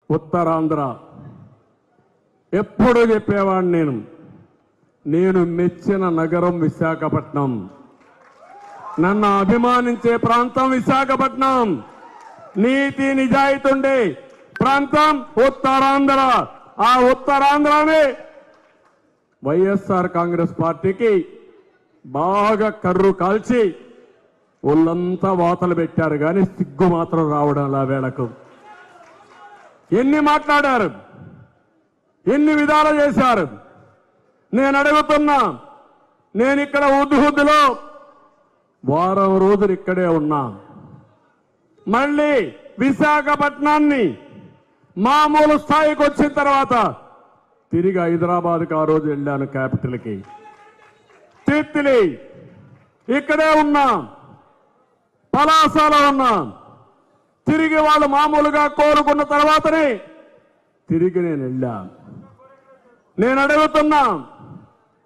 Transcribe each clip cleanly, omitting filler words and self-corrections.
ఉత్తరాంధ్ర ఎప్పుడు చెప్పేవాడిని నేను మెచ్చిన నగరం విశాఖపట్నం, నన్ను అభిమానించే ప్రాంతం విశాఖపట్నం, నీతి నిజాయితీ ఉండే ప్రాంతం ఉత్తరాంధ్ర. ఆ ఉత్తరాంధ్రనే వైఎస్ఆర్ కాంగ్రెస్ పార్టీకి బాగా కర్రు కాల్చి ఒళ్ళంతా వాతలు పెట్టారు, కానీ సిగ్గు మాత్రం రావడం లా వేళకు. ఎన్ని మాట్లాడారు, ఎన్ని విధాలు చేశారు. నేను అడుగుతున్నా, నేను ఇక్కడ ఉద్హుద్దులో వారం రోజులు ఇక్కడే ఉన్నా, మళ్ళీ విశాఖపట్నాన్ని మామూలు స్థాయికి వచ్చిన తర్వాత తిరిగి హైదరాబాద్కి ఆ రోజు వెళ్ళాను, క్యాపిటల్కి. తిత్తిలి ఇక్కడే ఉన్నా, పలాసలో ఉన్నా. తిరిగి వాళ్ళు మామూలుగా కోరుకున్న తర్వాతనే తిరిగి నేను వెళ్ళా. నేను అడుగుతున్నా,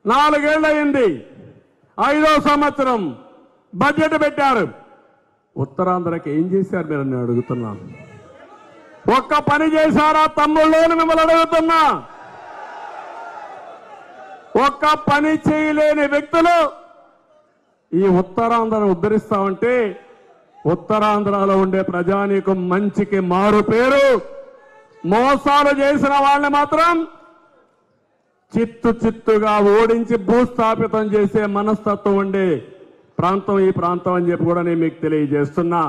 4 ఏళ్లయింది, 5వ సంవత్సరం బడ్జెట్ పెట్టారు. ఉత్తరాంధ్రకి ఏం చేశారు మీరు? నేను అడుగుతున్నాను. ఒక్క పని చేశారా తమ్ముళ్ళని మిమ్మల్ని అడుగుతున్నా. ఒక్క పని చేయలేని వ్యక్తులు ఈ ఉత్తరాంధ్రను ఉద్ధరిస్తామంటే, ఉత్తరాంధ్రలో ఉండే ప్రజానీకం మంచికి మారు పేరు. మోసాలు చేసిన వాళ్ళని మాత్రం చిత్తుగా ఓడించి భూస్థాపితం చేసే మనస్తత్వం ఉండే ప్రాంతం ఈ ప్రాంతం అని చెప్పి కూడా నేను మీకు తెలియజేస్తున్నా.